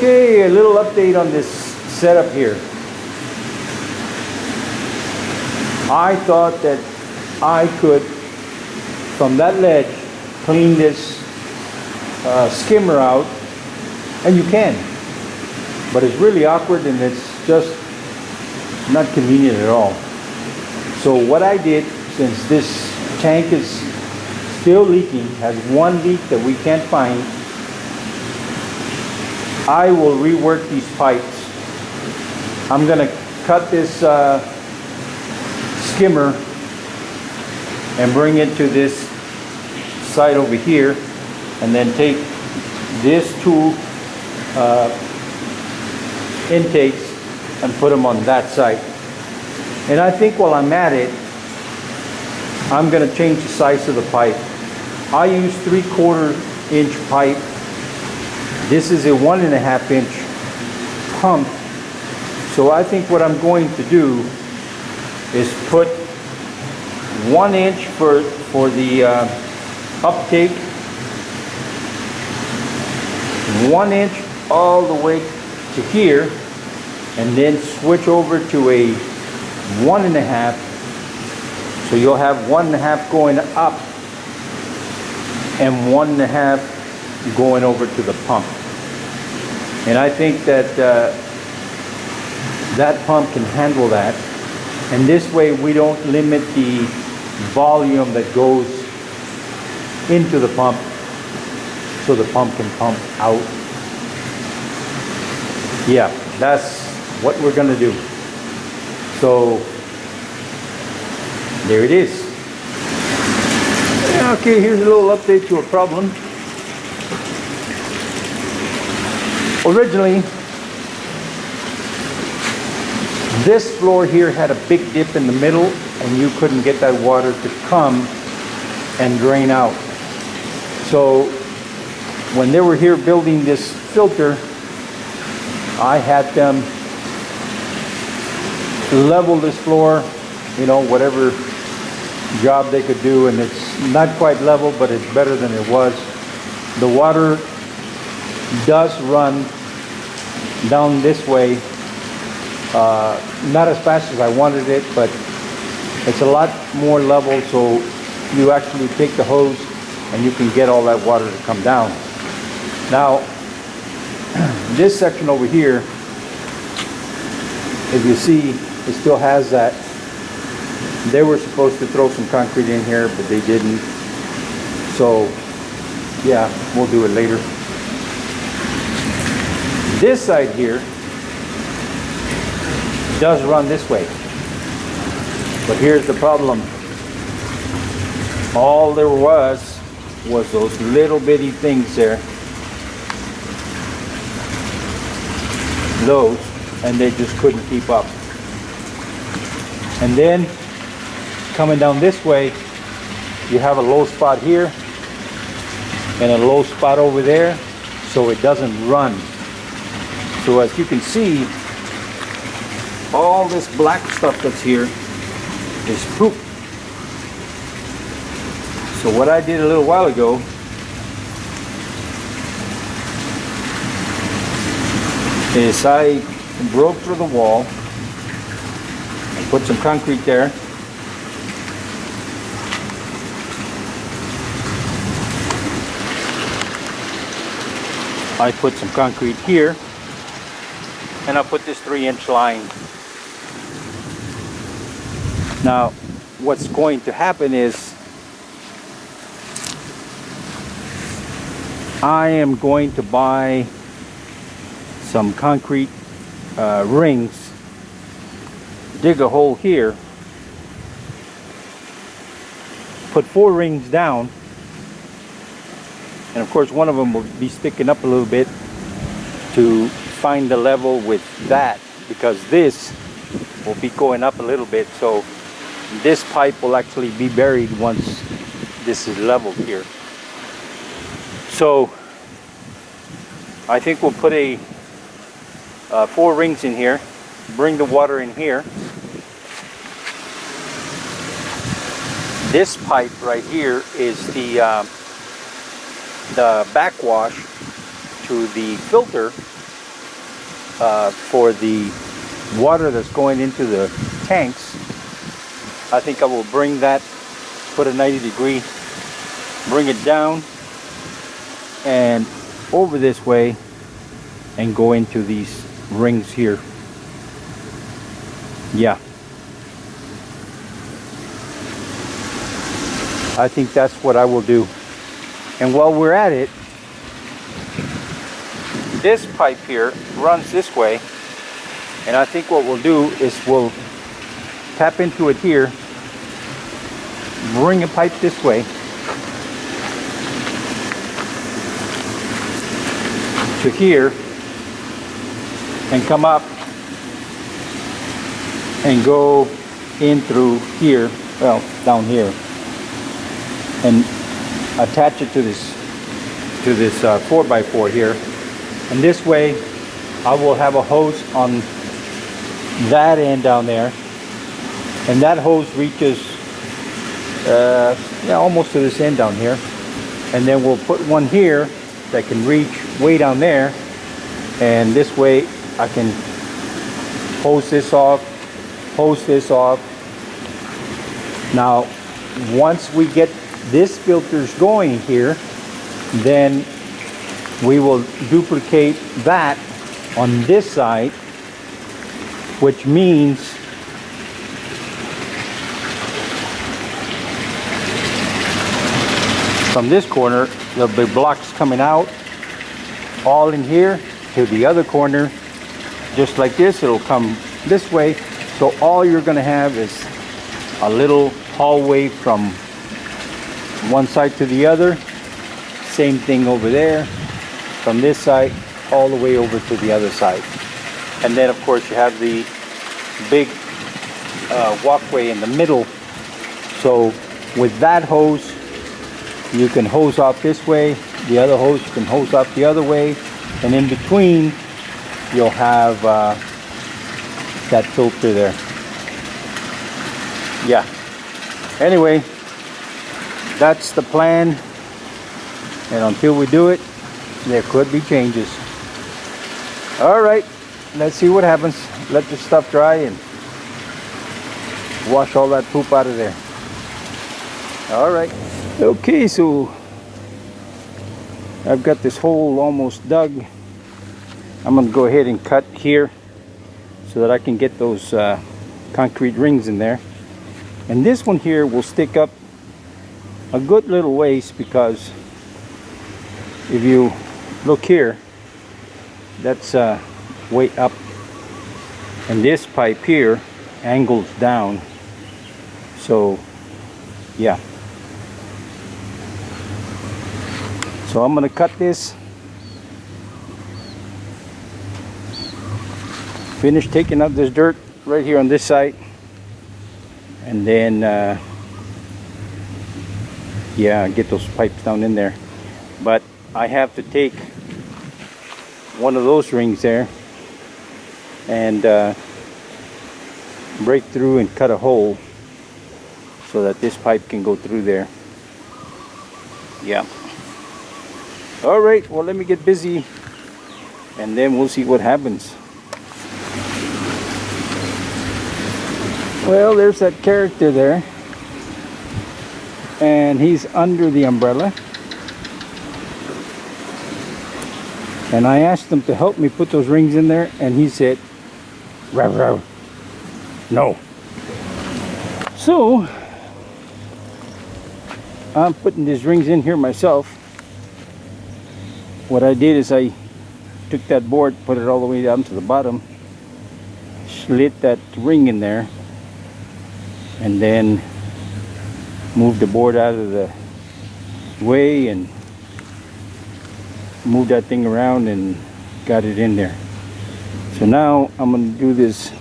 Okay, a little update on this setup here. I thought that I could, from that ledge, clean this skimmer out, and you can, but it's really awkward and it's just not convenient at all. So what I did, since this tank is still leaking, has one leak that we can't find, I will rework these pipes. I'm gonna cut this skimmer and bring it to this side over here, and then take these two intakes and put them on that side. And I think while I'm at it, I'm gonna change the size of the pipe. I use 3/4 inch pipe. This is a 1.5 inch pump. So I think what I'm going to do is put 1 inch for the uptake, 1 inch all the way to here, and then switch over to a 1.5. So you'll have 1.5 going up and 1.5 going over to the pump. And I think that that pump can handle that. And this way we don't limit the volume that goes into the pump, so the pump can pump out. Yeah, that's what we're gonna do. So there it is. Okay, here's a little update to a problem. Originally, this floor here had a big dip in the middle, and you couldn't get that water to come and drain out. So when they were here building this filter, I had them level this floor, you know, whatever job they could do, and it's not quite level, but it's better than it was. The water does run down this way, not as fast as I wanted it, but it's a lot more level, so you actually take the hose and you can get all that water to come down. Now this section over here, if you see, it still has that. They were supposed to throw some concrete in here, but they didn't. So yeah, we'll do it later. This side here does run this way, but here's the problem. All there was those little bitty things there, those, and they just couldn't keep up. And then coming down this way, you have a low spot here and a low spot over there, so it doesn't run. So as you can see, all this black stuff that's here is poop. So what I did a little while ago is I broke through the wall and put some concrete there. I put some concrete here, and I put this 3-inch line. Now what's going to happen is I am going to buy some concrete rings, dig a hole here, put 4 rings down, and of course one of them will be sticking up a little bit to find the level with that, because this will be going up a little bit, so this pipe will actually be buried once this is leveled here. So I think we'll put a 4 rings in here, bring the water in here. This pipe right here is the backwash to the filter, for the water that's going into the tanks. I think I will bring that, put a 90-degree, bring it down and over this way and go into these rings here. Yeah, I think that's what I will do. And while we're at it, this pipe here runs this way, and I think what we'll do is we'll tap into it here, bring a pipe this way to here, and come up and go in through here, well, down here, and attach it to this 4x4 here. And this way I will have a hose on that end down there, and that hose reaches yeah, almost to this end down here, and then we'll put one here that can reach way down there, and this way I can hose this off. Now once we get this filters going here, then we will duplicate that on this side, which means from this corner there'll be blocks coming out all in here to the other corner, just like this. It'll come this way, so all you're going to have is a little hallway from one side to the other. Same thing over there, from this side all the way over to the other side. And then of course you have the big walkway in the middle. So with that hose you can hose off this way, the other hose you can hose off the other way, and in between you'll have that filter there. Yeah, anyway, that's the plan, and until we do it there could be changes. All right, let's see what happens. Let the stuff dry and wash all that poop out of there. All right, okay, so I've got this hole almost dug. I'm gonna go ahead and cut here so that I can get those concrete rings in there. And this one here will stick up a good little ways, because if you look here, that's way up, and this pipe here angles down. So yeah, so I'm gonna cut this, finish taking out this dirt right here on this side, and then yeah, get those pipes down in there. But I have to take one of those rings there and break through and cut a hole so that this pipe can go through there. Yeah. All right, well, let me get busy and then we'll see what happens. Well, there's that character there, and he's under the umbrella, and I asked him to help me put those rings in there, and he said "Row, row. No." So I'm putting these rings in here myself. What I did is I took that board, put it all the way down to the bottom, slid that ring in there, and then moved the board out of the way and moved that thing around and got it in there. So now I'm going to do this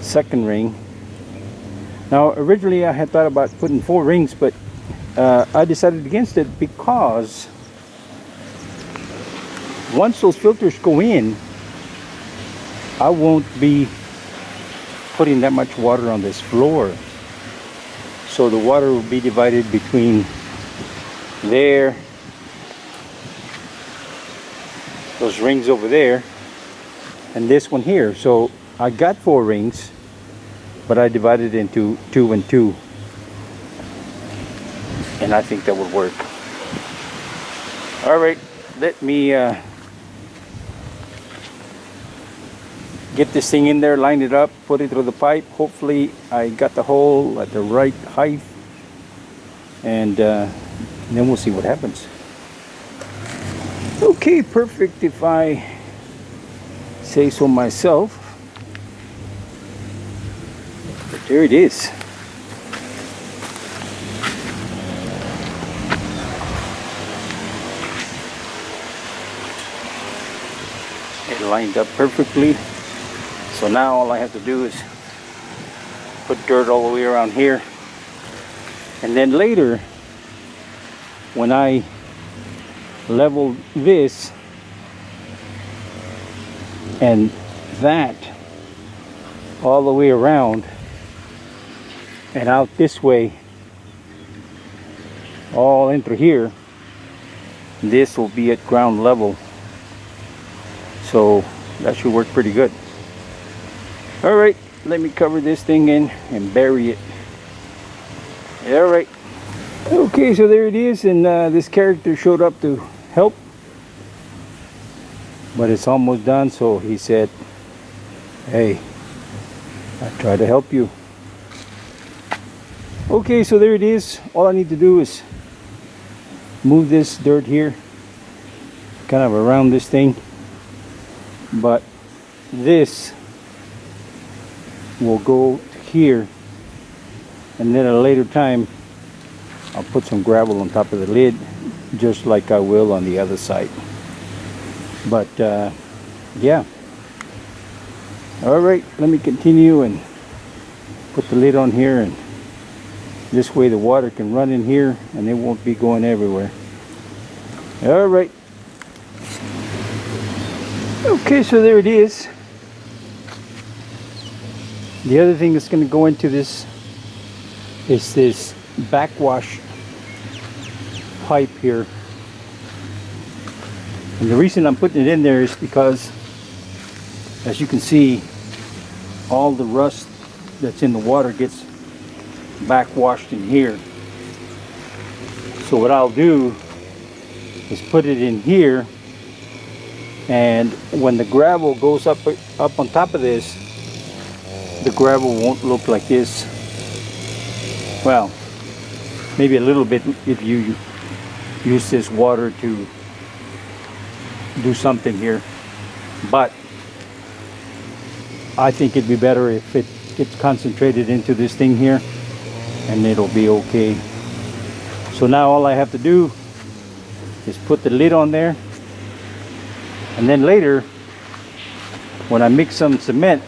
second ring. Now originally I had thought about putting 4 rings, but I decided against it because once those filters go in, I won't be putting that much water on this floor. So the water will be divided between there, those rings over there, and this one here. So I got 4 rings, but I divided into 2 and 2, and I think that would work. All right, let me get this thing in there, line it up, put it through the pipe. Hopefully I got the hole at the right height, and then we'll see what happens. Okay, perfect if I say so myself. But there it is. It lined up perfectly. So now all I have to do is put dirt all the way around here. And then later, when I level this and that all the way around and out this way, all in through here, this will be at ground level. So that should work pretty good. All right, let me cover this thing in and bury it. All right. Okay, so there it is, and this character showed up to help, but it's almost done. So he said, hey, I try to help you. Okay, so there it is. All I need to do is move this dirt here, kind of around this thing, but this will go here, and then at a later time I'll put some gravel on top of the lid, just like I will on the other side. But yeah. All right, let me continue and put the lid on here, and this way the water can run in here and it won't be going everywhere. All right. Okay, so there it is. The other thing that's going to go into this is this backwash pipe here, and the reason I'm putting it in there is because, as you can see, all the rust that's in the water gets backwashed in here. So what I'll do is put it in here, and when the gravel goes up on top of this, the gravel won't look like this. Well, maybe a little bit if you use this water to do something here, but I think it'd be better if it gets concentrated into this thing here, and it'll be okay. So now all I have to do is put the lid on there, and then later when I mix some cement,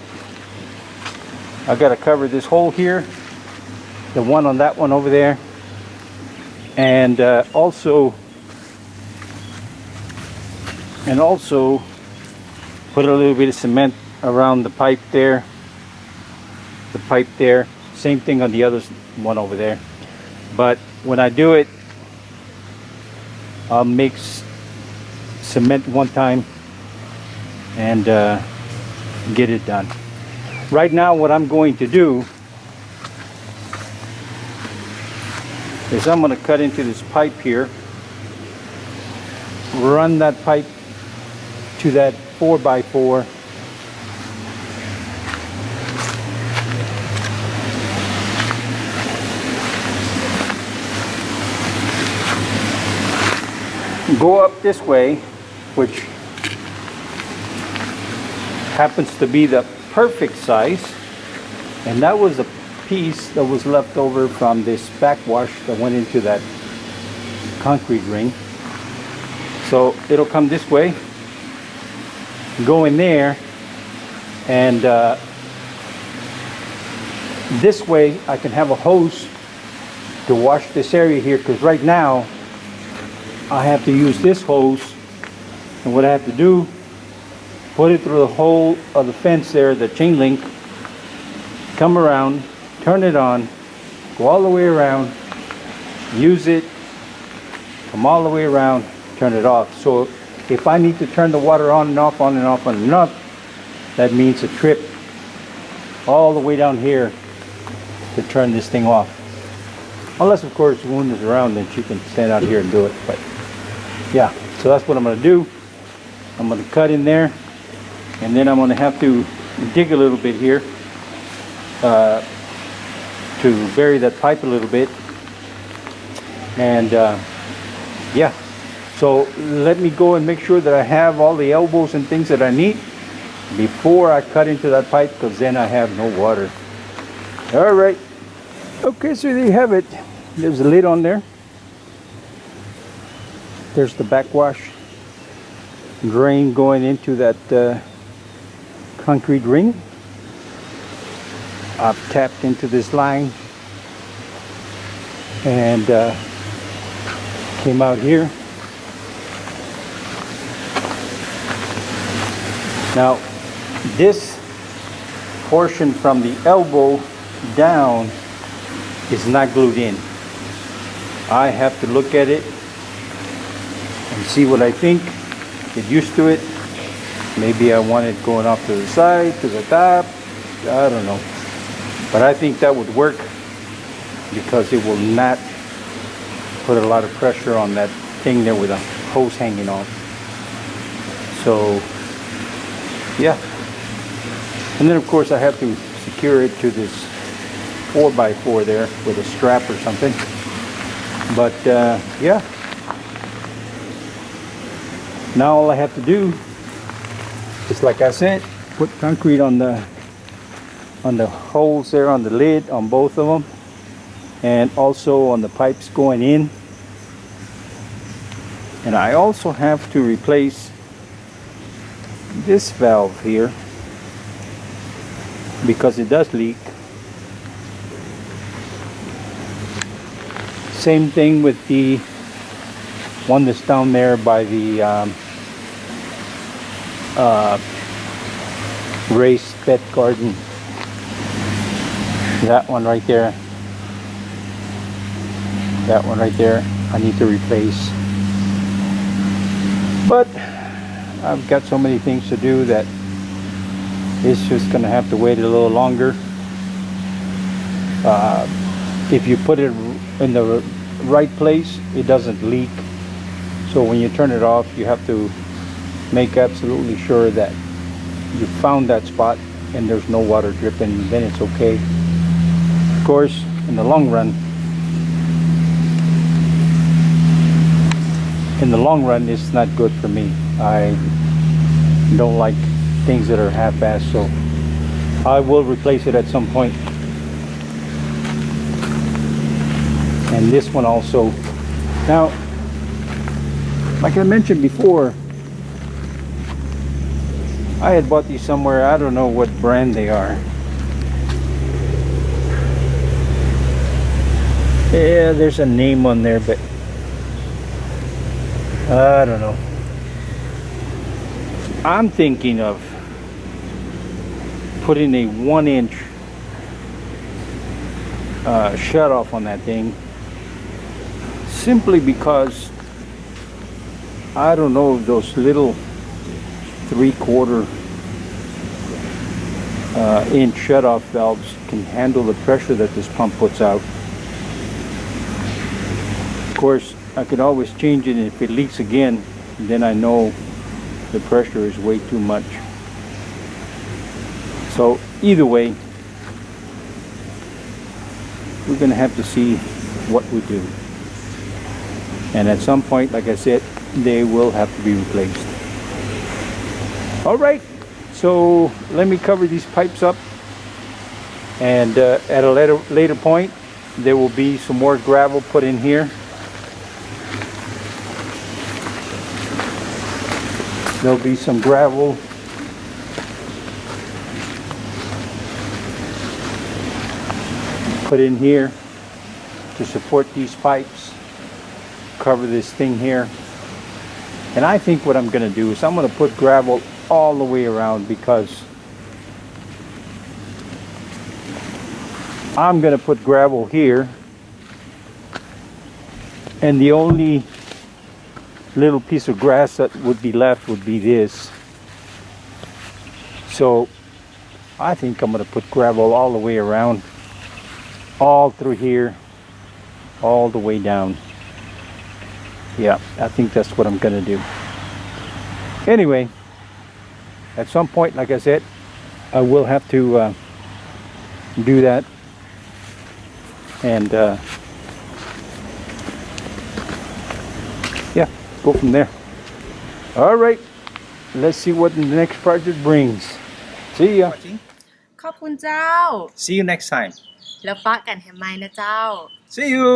I gotta cover this hole here, the one on that one over there, and also put a little bit of cement around the pipe there, same thing on the other one over there. But when I do it, I'll mix cement one time and get it done. Right now what I'm going to do is I'm going to cut into this pipe here, run that pipe to that 4x4, go up this way, which happens to be the perfect size, and that was a piece that was left over from this backwash that went into that concrete ring. So it'll come this way, go in there, and this way I can have a hose to wash this area here, because right now I have to use this hose, and what I have to do, put it through the hole of the fence there, the chain link, come around, turn it on, go all the way around, use it, come all the way around, turn it off. So if I need to turn the water on and off, on and off, on and off, that means a trip all the way down here to turn this thing off. Unless of course Woon is around, then she can stand out here and do it. But yeah, so that's what I'm going to do. I'm going to cut in there, and then I'm going to have to dig a little bit here to bury that pipe a little bit. And yeah, so let me go and make sure that I have all the elbows and things that I need before I cut into that pipe, because then I have no water. All right. Okay, so there you have it. There's a lid on there. There's the backwash drain going into that concrete ring. I've tapped into this line and came out here. Now this portion from the elbow down is not glued in. I have to look at it and see what I think, get used to it. Maybe I want it going off to the side, to the top, I don't know. But I think that would work because it will not put a lot of pressure on that thing there with a hose hanging off. So yeah. And then of course I have to secure it to this 4x4 there with a strap or something. But yeah. Now all I have to do is, like I said, put concrete on the holes there on the lid on both of them, and also on the pipes going in. And I also have to replace this valve here because it does leak. Same thing with the one that's down there by the raised bed garden. That one right there. That one right there I need to replace. But I've got so many things to do that it's just gonna have to wait a little longer. If you put it in the right place, it doesn't leak. So when you turn it off, you have to make absolutely sure that you found that spot and there's no water dripping, then it's okay. Of course, in the long run, it's not good for me. I don't like things that are half-assed, so I will replace it at some point. And this one also. Now, like I mentioned before, I had bought these somewhere. I don't know what brand they are. Yeah, there's a name on there, but I don't know. I'm thinking of putting a 1-inch shut off on that thing, simply because I don't know if those little 3/4 inch shut off valves can handle the pressure that this pump puts out. Of course, I could always change it, and if it leaks again, then I know the pressure is way too much. So either way, we're going to have to see what we do. And at some point, like I said, they will have to be replaced. All right, so let me cover these pipes up, and at a later point there will be some more gravel put in here. There'll be some gravel put in here to support these pipes, cover this thing here. And I think what I'm going to do is I'm going to put gravel all the way around, because I'm going to put gravel here, and the only little piece of grass that would be left would be this. So I think I'm gonna put gravel all the way around, all through here, all the way down. Yeah, I think that's what I'm gonna do. Anyway, at some point, like I said, I will have to do that, and yeah, go from there. All right, let's see what the next project brings. See ya. ขอบคุณเจ้า See you next time. แล้วปะกันแฮมไมนะเจ้า See you.